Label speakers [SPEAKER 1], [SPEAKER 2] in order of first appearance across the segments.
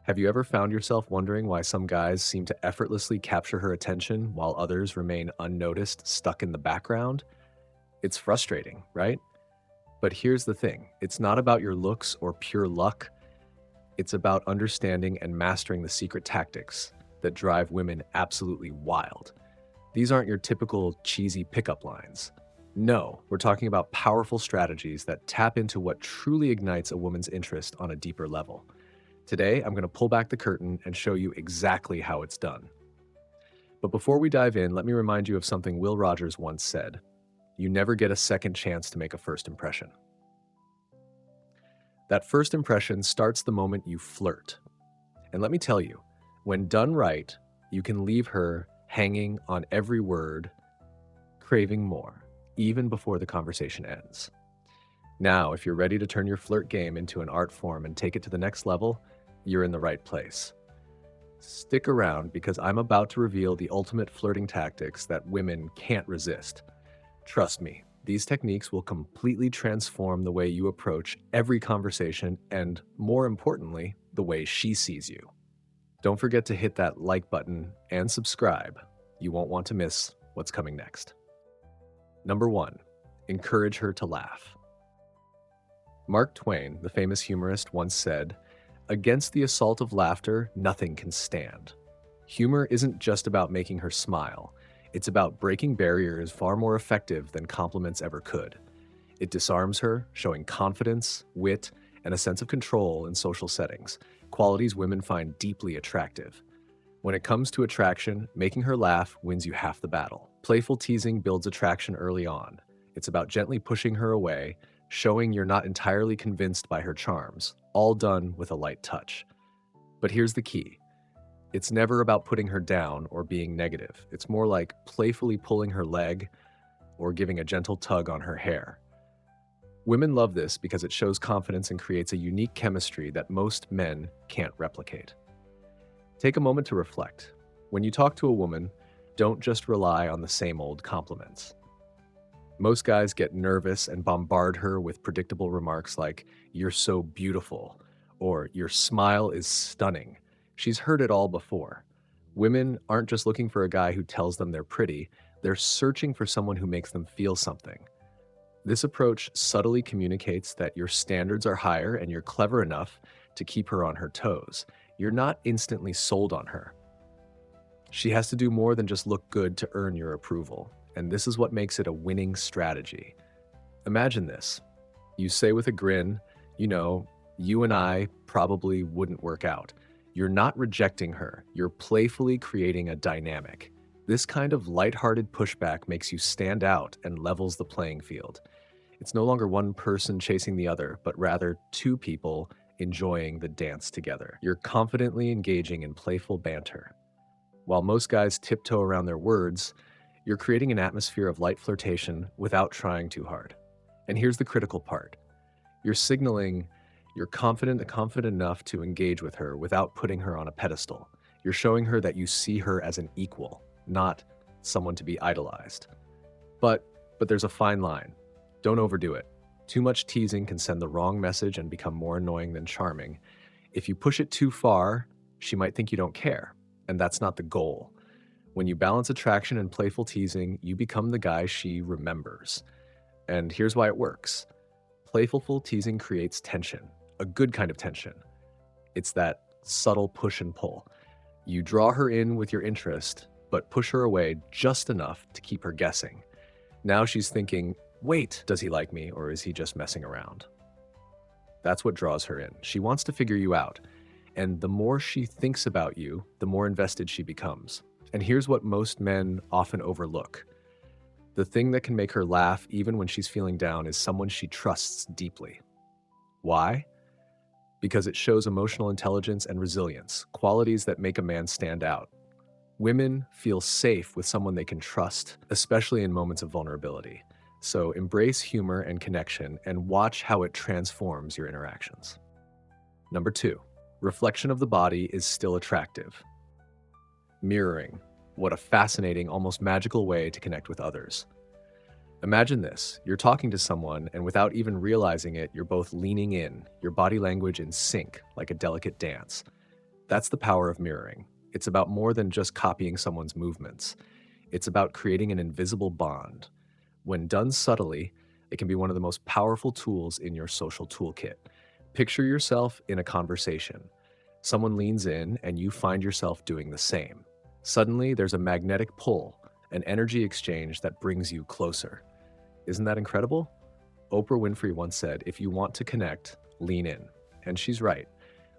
[SPEAKER 1] Have you ever found yourself wondering why some guys seem to effortlessly capture her attention while others remain unnoticed, stuck in the background? It's frustrating, right? But here's the thing, it's not about your looks or pure luck, it's about understanding and mastering the secret tactics that drive women absolutely wild. These aren't your typical cheesy pickup lines. No, we're talking about powerful strategies that tap into what truly ignites a woman's interest on a deeper level. Today, I'm going to pull back the curtain and show you exactly how it's done. But before we dive in, let me remind you of something Will Rogers once said: you never get a second chance to make a first impression. That first impression starts the moment you flirt. And let me tell you, when done right, you can leave her hanging on every word, craving more, even before the conversation ends. Now, if you're ready to turn your flirt game into an art form and take it to the next level, you're in the right place. Stick around because I'm about to reveal the ultimate flirting tactics that women can't resist. Trust me, these techniques will completely transform the way you approach every conversation and, more importantly, the way she sees you. Don't forget to hit that like button and subscribe. You won't want to miss what's coming next. Number 1, encourage her to laugh. Mark Twain, the famous humorist, once said, "Against the assault of laughter, nothing can stand." Humor isn't just about making her smile. It's about breaking barriers far more effective than compliments ever could. It disarms her, showing confidence, wit, and a sense of control in social settings, qualities women find deeply attractive. When it comes to attraction, making her laugh wins you half the battle. Playful teasing builds attraction early on. It's about gently pushing her away, showing you're not entirely convinced by her charms, all done with a light touch. But here's the key. It's never about putting her down or being negative. It's more like playfully pulling her leg or giving a gentle tug on her hair. Women love this because it shows confidence and creates a unique chemistry that most men can't replicate. Take a moment to reflect. When you talk to a woman, don't just rely on the same old compliments. Most guys get nervous and bombard her with predictable remarks like, "You're so beautiful," or "Your smile is stunning." She's heard it all before. Women aren't just looking for a guy who tells them they're pretty, they're searching for someone who makes them feel something. This approach subtly communicates that your standards are higher and you're clever enough to keep her on her toes. You're not instantly sold on her. She has to do more than just look good to earn your approval, and this is what makes it a winning strategy. Imagine this. You say with a grin, "You and I probably wouldn't work out." You're not rejecting her, you're playfully creating a dynamic. This kind of lighthearted pushback makes you stand out and levels the playing field. It's no longer one person chasing the other, but rather two people enjoying the dance together. You're confidently engaging in playful banter. While most guys tiptoe around their words, you're creating an atmosphere of light flirtation without trying too hard. And here's the critical part. You're signaling you're confident enough to engage with her without putting her on a pedestal. You're showing her that you see her as an equal, not someone to be idolized. But there's a fine line. Don't overdo it. Too much teasing can send the wrong message and become more annoying than charming. If you push it too far, she might think you don't care, and that's not the goal. When you balance attraction and playful teasing, you become the guy she remembers. And here's why it works. Playful teasing creates tension, a good kind of tension. It's that subtle push and pull. You draw her in with your interest, but push her away just enough to keep her guessing. Now she's thinking, wait, does he like me or is he just messing around? That's what draws her in. She wants to figure you out. And the more she thinks about you, the more invested she becomes. And here's what most men often overlook. The thing that can make her laugh even when she's feeling down is someone she trusts deeply. Why? Because it shows emotional intelligence and resilience, qualities that make a man stand out. Women feel safe with someone they can trust, especially in moments of vulnerability. So embrace humor and connection and watch how it transforms your interactions. Number 2, reflection of the body is still attractive. Mirroring. What a fascinating, almost magical way to connect with others. Imagine this, you're talking to someone and without even realizing it, you're both leaning in, your body language in sync, like a delicate dance. That's the power of mirroring. It's about more than just copying someone's movements. It's about creating an invisible bond. When done subtly, it can be one of the most powerful tools in your social toolkit. Picture yourself in a conversation. Someone leans in, and you find yourself doing the same. Suddenly, there's a magnetic pull, an energy exchange that brings you closer. Isn't that incredible? Oprah Winfrey once said, "If you want to connect, lean in." And she's right.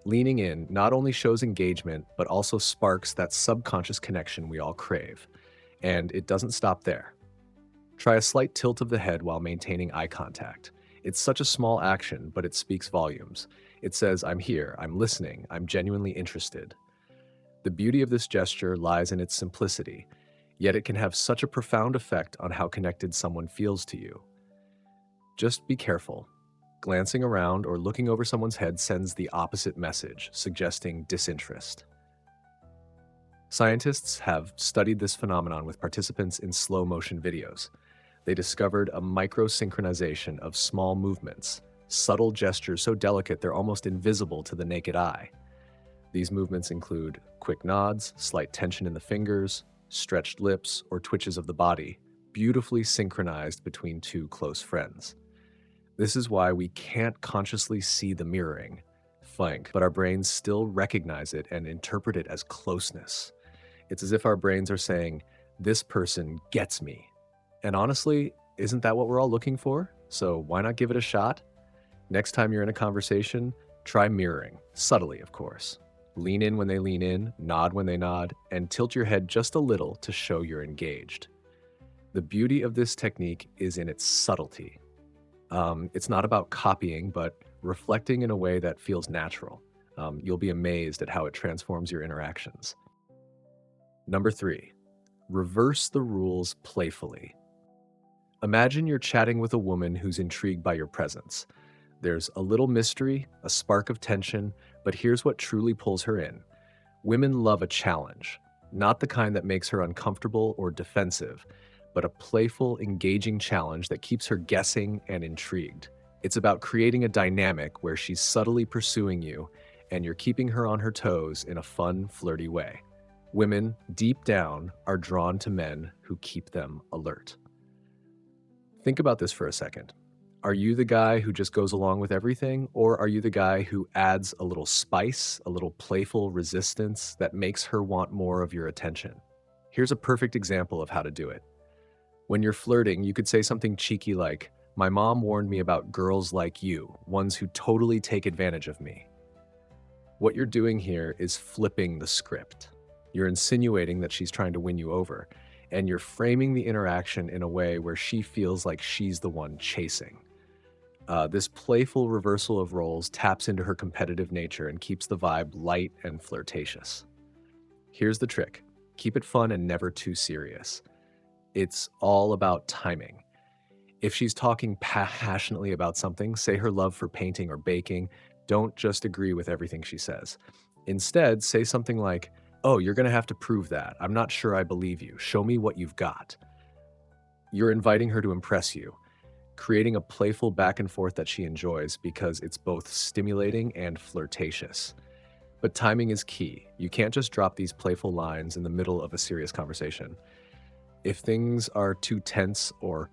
[SPEAKER 1] Leaning in not only shows engagement, but also sparks that subconscious connection we all crave. And it doesn't stop there. Try a slight tilt of the head while maintaining eye contact. It's such a small action, but it speaks volumes. It says, "I'm here, I'm listening, I'm genuinely interested." The beauty of this gesture lies in its simplicity, yet it can have such a profound effect on how connected someone feels to you. Just be careful. Glancing around or looking over someone's head sends the opposite message, suggesting disinterest. Scientists have studied this phenomenon with participants in slow motion videos. They discovered a microsynchronization of small movements, subtle gestures so delicate they're almost invisible to the naked eye. These movements include quick nods, slight tension in the fingers, stretched lips, or twitches of the body, beautifully synchronized between two close friends. This is why we can't consciously see the mirroring, flank, but our brains still recognize it and interpret it as closeness. It's as if our brains are saying, "This person gets me." And honestly, isn't that what we're all looking for? So why not give it a shot? Next time you're in a conversation, try mirroring, subtly, of course. Lean in when they lean in, nod when they nod, and tilt your head just a little to show you're engaged. The beauty of this technique is in its subtlety. It's not about copying, but reflecting in a way that feels natural. You'll be amazed at how it transforms your interactions. Number 3, reverse the rules playfully. Imagine you're chatting with a woman who's intrigued by your presence. There's a little mystery, a spark of tension, but here's what truly pulls her in. Women love a challenge, not the kind that makes her uncomfortable or defensive, but a playful, engaging challenge that keeps her guessing and intrigued. It's about creating a dynamic where she's subtly pursuing you and you're keeping her on her toes in a fun, flirty way. Women, deep down, are drawn to men who keep them alert. Think about this for a second. Are you the guy who just goes along with everything, or are you the guy who adds a little spice, a little playful resistance that makes her want more of your attention? Here's a perfect example of how to do it. When you're flirting, you could say something cheeky like, "My mom warned me about girls like you, ones who totally take advantage of me." What you're doing here is flipping the script. You're insinuating that she's trying to win you over, and you're framing the interaction in a way where she feels like she's the one chasing. This playful reversal of roles taps into her competitive nature and keeps the vibe light and flirtatious. Here's the trick. Keep it fun and never too serious. It's all about timing. If she's talking passionately about something, say her love for painting or baking, don't just agree with everything she says. Instead, say something like, "Oh, you're going to have to prove that. I'm not sure I believe you. Show me what you've got." You're inviting her to impress you, creating a playful back and forth that she enjoys because it's both stimulating and flirtatious. But timing is key. You can't just drop these playful lines in the middle of a serious conversation. If things are too tense or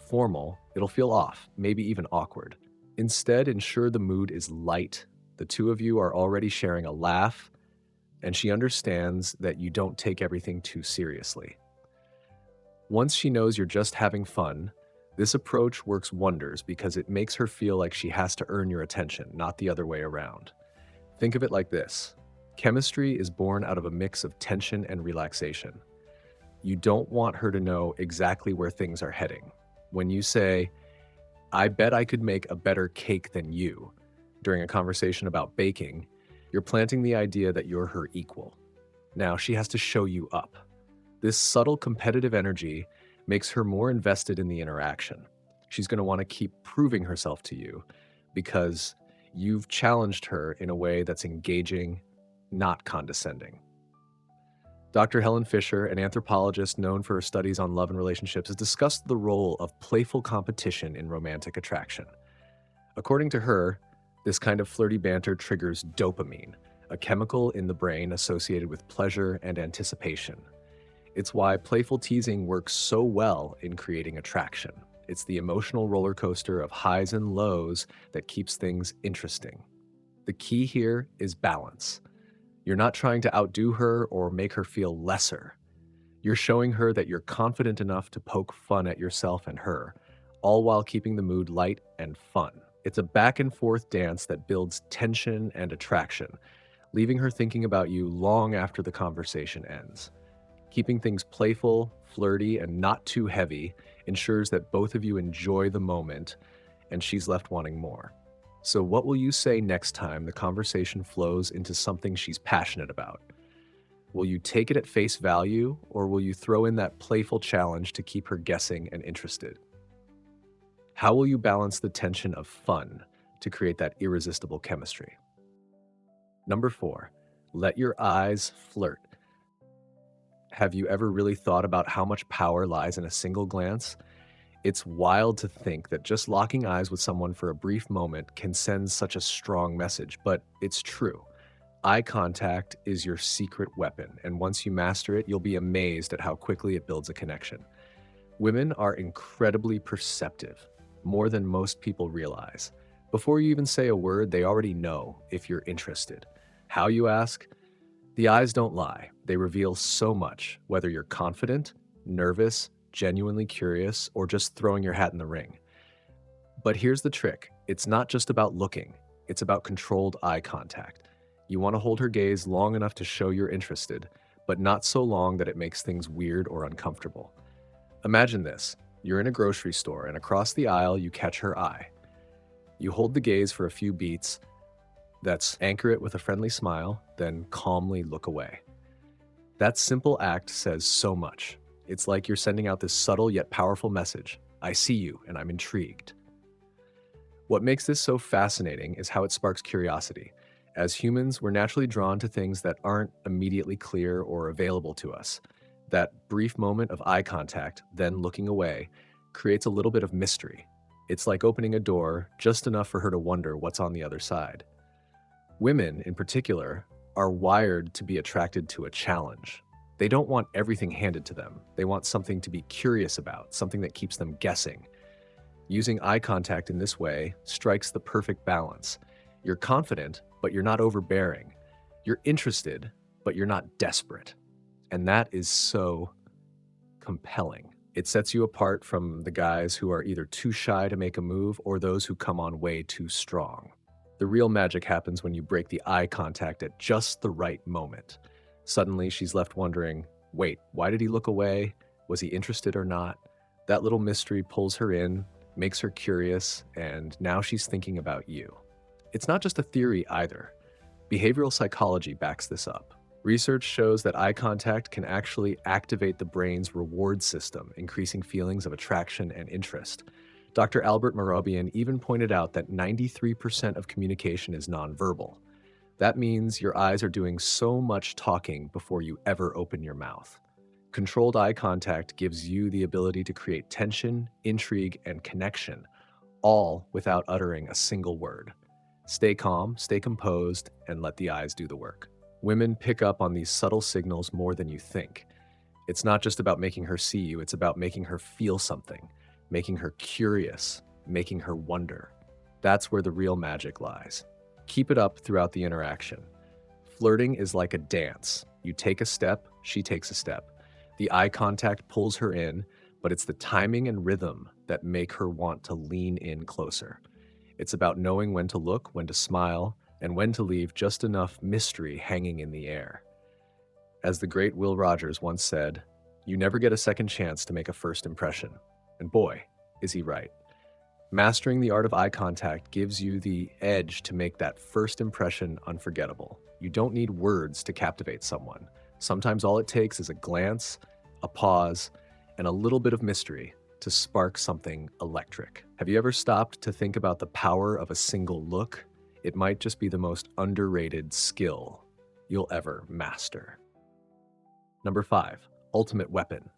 [SPEAKER 1] formal, it'll feel off, maybe even awkward. Instead, ensure the mood is light. The two of you are already sharing a laugh, and she understands that you don't take everything too seriously. Once she knows you're just having fun, this approach works wonders because it makes her feel like she has to earn your attention, not the other way around. Think of it like this. Chemistry is born out of a mix of tension and relaxation. You don't want her to know exactly where things are heading. When you say, "I bet I could make a better cake than you," during a conversation about baking, you're planting the idea that you're her equal. Now she has to show you up. This subtle competitive energy makes her more invested in the interaction. She's going to want to keep proving herself to you because you've challenged her in a way that's engaging, not condescending. Dr. Helen Fisher, an anthropologist known for her studies on love and relationships, has discussed the role of playful competition in romantic attraction. According to her, this kind of flirty banter triggers dopamine, a chemical in the brain associated with pleasure and anticipation. It's why playful teasing works so well in creating attraction. It's the emotional roller coaster of highs and lows that keeps things interesting. The key here is balance. You're not trying to outdo her or make her feel lesser. You're showing her that you're confident enough to poke fun at yourself and her, all while keeping the mood light and fun. It's a back and forth dance that builds tension and attraction, leaving her thinking about you long after the conversation ends. Keeping things playful, flirty, and not too heavy ensures that both of you enjoy the moment and she's left wanting more. So, what will you say next time the conversation flows into something she's passionate about? Will you take it at face value, or will you throw in that playful challenge to keep her guessing and interested? How will you balance the tension of fun to create that irresistible chemistry? Number 4, let your eyes flirt. Have you ever really thought about how much power lies in a single glance? It's wild to think that just locking eyes with someone for a brief moment can send such a strong message, but it's true. Eye contact is your secret weapon, and once you master it, you'll be amazed at how quickly it builds a connection. Women are incredibly perceptive, more than most people realize. Before you even say a word, they already know if you're interested. How, you ask? The eyes don't lie. They reveal so much, whether you're confident, nervous, genuinely curious, or just throwing your hat in the ring. But here's the trick. It's not just about looking. It's about controlled eye contact. You want to hold her gaze long enough to show you're interested, but not so long that it makes things weird or uncomfortable. Imagine this. You're in a grocery store, and across the aisle, you catch her eye. You hold the gaze for a few beats, anchor it with a friendly smile, then calmly look away. That simple act says so much. It's like you're sending out this subtle yet powerful message. I see you, and I'm intrigued. What makes this so fascinating is how it sparks curiosity. As humans, we're naturally drawn to things that aren't immediately clear or available to us. That brief moment of eye contact, then looking away, creates a little bit of mystery. It's like opening a door just enough for her to wonder what's on the other side. Women, in particular, are wired to be attracted to a challenge. They don't want everything handed to them. They want something to be curious about, something that keeps them guessing. Using eye contact in this way strikes the perfect balance. You're confident, but you're not overbearing. You're interested, but you're not desperate. And that is so compelling. It sets you apart from the guys who are either too shy to make a move or those who come on way too strong. The real magic happens when you break the eye contact at just the right moment. Suddenly, she's left wondering, wait, why did he look away? Was he interested or not? That little mystery pulls her in, makes her curious, and now she's thinking about you. It's not just a theory either. Behavioral psychology backs this up. Research shows that eye contact can actually activate the brain's reward system, increasing feelings of attraction and interest. Dr. Albert Mehrabian even pointed out that 93% of communication is nonverbal. That means your eyes are doing so much talking before you ever open your mouth. Controlled eye contact gives you the ability to create tension, intrigue, and connection, all without uttering a single word. Stay calm, stay composed, and let the eyes do the work. Women pick up on these subtle signals more than you think. It's not just about making her see you, it's about making her feel something, making her curious, making her wonder. That's where the real magic lies. Keep it up throughout the interaction. Flirting is like a dance. You take a step, she takes a step. The eye contact pulls her in, but it's the timing and rhythm that make her want to lean in closer. It's about knowing when to look, when to smile, and when to leave just enough mystery hanging in the air. As the great Will Rogers once said, you never get a second chance to make a first impression. And boy, is he right. Mastering the art of eye contact gives you the edge to make that first impression unforgettable. You don't need words to captivate someone. Sometimes all it takes is a glance, a pause, and a little bit of mystery to spark something electric. Have you ever stopped to think about the power of a single look? It might just be the most underrated skill you'll ever master. Number 5, ultimate weapon.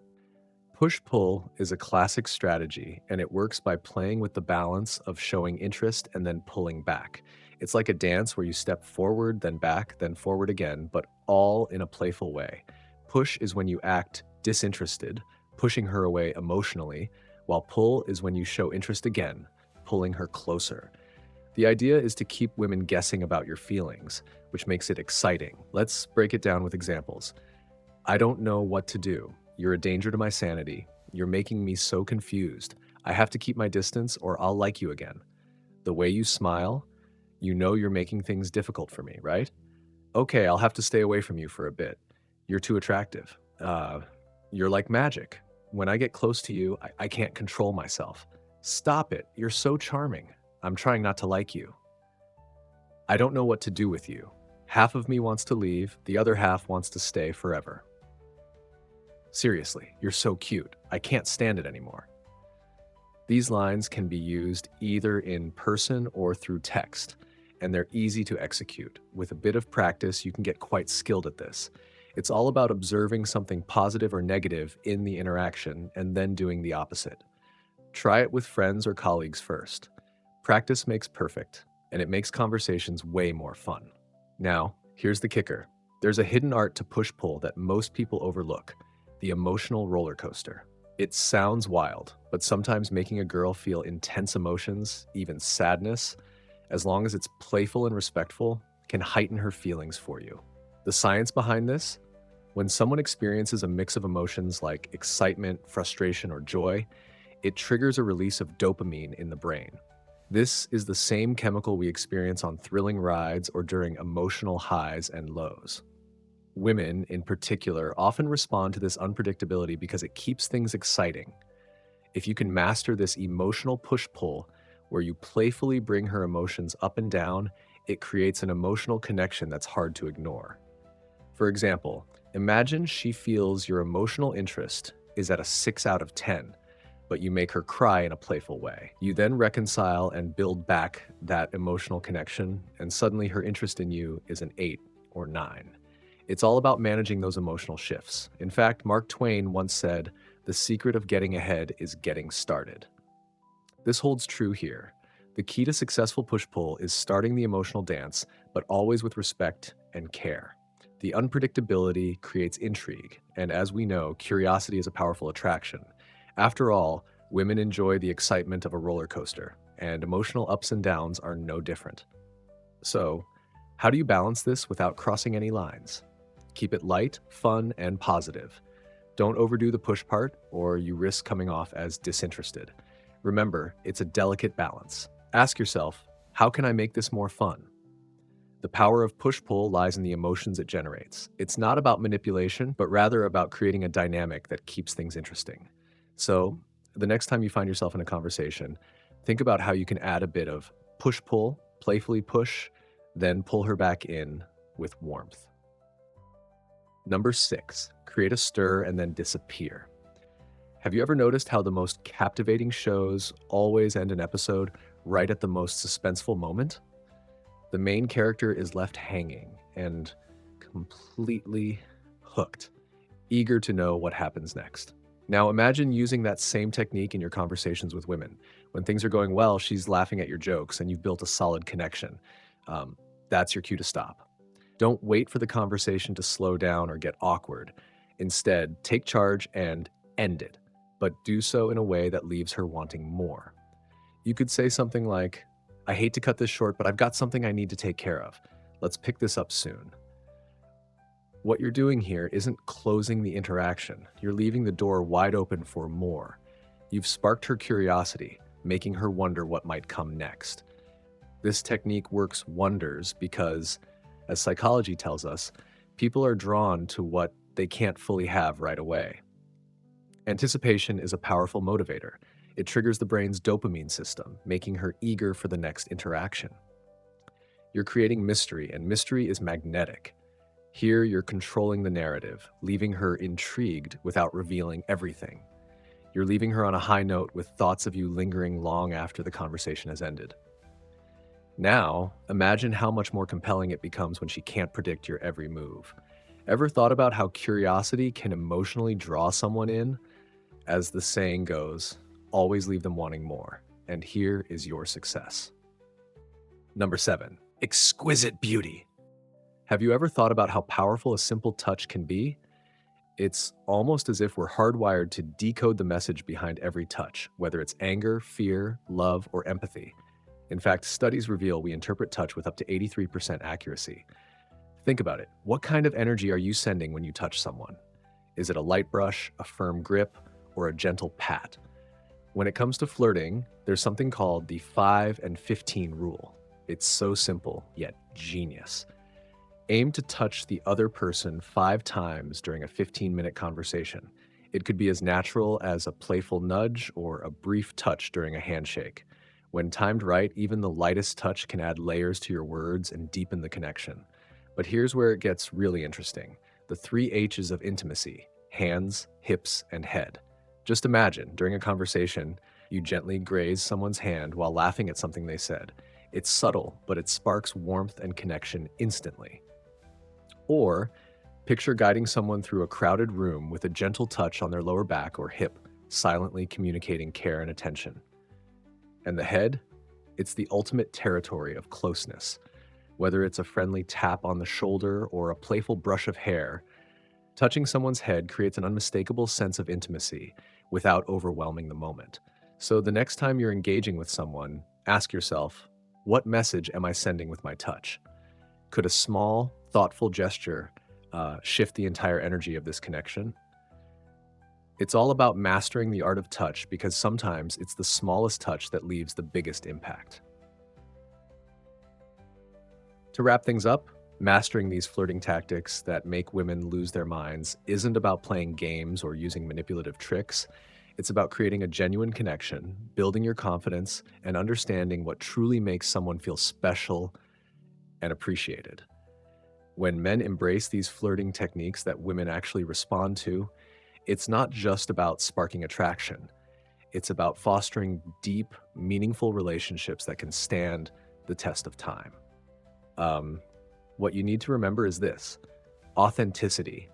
[SPEAKER 1] Push-pull is a classic strategy, and it works by playing with the balance of showing interest and then pulling back. It's like a dance where you step forward, then back, then forward again, but all in a playful way. Push is when you act disinterested, pushing her away emotionally, while pull is when you show interest again, pulling her closer. The idea is to keep women guessing about your feelings, which makes it exciting. Let's break it down with examples. I don't know what to do. You're a danger to my sanity. You're making me so confused. I have to keep my distance or I'll like you again. The way you smile, you know you're making things difficult for me, right? Okay, I'll have to stay away from you for a bit. You're too attractive. You're like magic. When I get close to you, I can't control myself. Stop it. You're so charming. I'm trying not to like you. I don't know what to do with you. Half of me wants to leave, the other half wants to stay forever. Seriously, you're so cute. I can't stand it anymore. These lines can be used either in person or through text, and they're easy to execute. With a bit of practice, you can get quite skilled at this. It's all about observing something positive or negative in the interaction and then doing the opposite. Try it with friends or colleagues first. Practice makes perfect, and it makes conversations way more fun. Now, here's the kicker. There's a hidden art to push-pull that most people overlook, the emotional roller coaster. It sounds wild, but sometimes making a girl feel intense emotions, even sadness, as long as it's playful and respectful, can heighten her feelings for you. The science behind this? When someone experiences a mix of emotions like excitement, frustration, or joy, it triggers a release of dopamine in the brain. This is the same chemical we experience on thrilling rides or during emotional highs and lows. Women, in particular, often respond to this unpredictability because it keeps things exciting. If you can master this emotional push-pull, where you playfully bring her emotions up and down, it creates an emotional connection that's hard to ignore. For example, imagine she feels your emotional interest is at a 6 out of 10, but you make her cry in a playful way. You then reconcile and build back that emotional connection, and suddenly her interest in you is an 8 or 9. It's all about managing those emotional shifts. In fact, Mark Twain once said, "The secret of getting ahead is getting started." This holds true here. The key to successful push-pull is starting the emotional dance, but always with respect and care. The unpredictability creates intrigue, and as we know, curiosity is a powerful attraction. After all, women enjoy the excitement of a roller coaster, and emotional ups and downs are no different. So, how do you balance this without crossing any lines? Keep it light, fun, and positive. Don't overdo the push part, or you risk coming off as disinterested. Remember, it's a delicate balance. Ask yourself, how can I make this more fun? The power of push-pull lies in the emotions it generates. It's not about manipulation, but rather about creating a dynamic that keeps things interesting. So, the next time you find yourself in a conversation, think about how you can add a bit of push-pull, playfully push, then pull her back in with warmth. Number 6, create a stir and then disappear. Have you ever noticed how the most captivating shows always end an episode right at the most suspenseful moment? The main character is left hanging and completely hooked, eager to know what happens next. Now imagine using that same technique in your conversations with women. When things are going well, she's laughing at your jokes and you've built a solid connection. That's your cue to stop. Don't wait for the conversation to slow down or get awkward. Instead, take charge and end it, but do so in a way that leaves her wanting more. You could say something like, "I hate to cut this short, but I've got something I need to take care of. Let's pick this up soon." What you're doing here isn't closing the interaction. You're leaving the door wide open for more. You've sparked her curiosity, making her wonder what might come next. This technique works wonders because, as psychology tells us, people are drawn to what they can't fully have right away. Anticipation is a powerful motivator. It triggers the brain's dopamine system, making her eager for the next interaction. You're creating mystery, and mystery is magnetic. Here, you're controlling the narrative, leaving her intrigued without revealing everything. You're leaving her on a high note with thoughts of you lingering long after the conversation has ended. Now, imagine how much more compelling it becomes when she can't predict your every move. Ever thought about how curiosity can emotionally draw someone in? As the saying goes, always leave them wanting more. And here is your success. Number 7, Exquisite Beauty. Have you ever thought about how powerful a simple touch can be? It's almost as if we're hardwired to decode the message behind every touch, whether it's anger, fear, love, or empathy. In fact, studies reveal we interpret touch with up to 83% accuracy. Think about it. What kind of energy are you sending when you touch someone? Is it a light brush, a firm grip, or a gentle pat? When it comes to flirting, there's something called the 5 and 15 rule. It's so simple, yet genius. Aim to touch the other person 5 times during a 15-minute conversation. It could be as natural as a playful nudge or a brief touch during a handshake. When timed right, even the lightest touch can add layers to your words and deepen the connection. But here's where it gets really interesting. The 3 H's of intimacy: hands, hips, and head. Just imagine, during a conversation, you gently graze someone's hand while laughing at something they said. It's subtle, but it sparks warmth and connection instantly. Or picture guiding someone through a crowded room with a gentle touch on their lower back or hip, silently communicating care and attention. And the head? It's the ultimate territory of closeness. Whether it's a friendly tap on the shoulder or a playful brush of hair, touching someone's head creates an unmistakable sense of intimacy without overwhelming the moment. So the next time you're engaging with someone, ask yourself, what message am I sending with my touch? Could a small, thoughtful gesture shift the entire energy of this connection? It's all about mastering the art of touch because sometimes it's the smallest touch that leaves the biggest impact. To wrap things up, mastering these flirting tactics that make women lose their minds isn't about playing games or using manipulative tricks. It's about creating a genuine connection, building your confidence, and understanding what truly makes someone feel special and appreciated. When men embrace these flirting techniques that women actually respond to, it's not just about sparking attraction. It's about fostering deep, meaningful relationships that can stand the test of time. What you need to remember is this: authenticity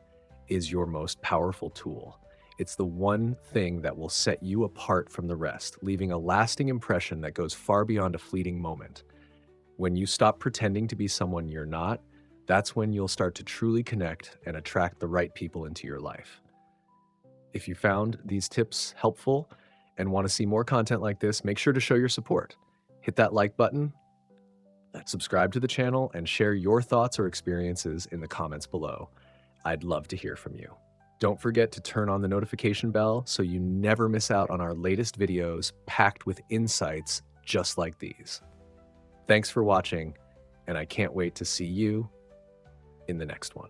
[SPEAKER 1] is your most powerful tool. It's the one thing that will set you apart from the rest, leaving a lasting impression that goes far beyond a fleeting moment. When you stop pretending to be someone you're not, that's when you'll start to truly connect and attract the right people into your life. If you found these tips helpful and want to see more content like this, make sure to show your support. Hit that like button, subscribe to the channel, and share your thoughts or experiences in the comments below. I'd love to hear from you. Don't forget to turn on the notification bell so you never miss out on our latest videos packed with insights just like these. Thanks for watching, and I can't wait to see you in the next one.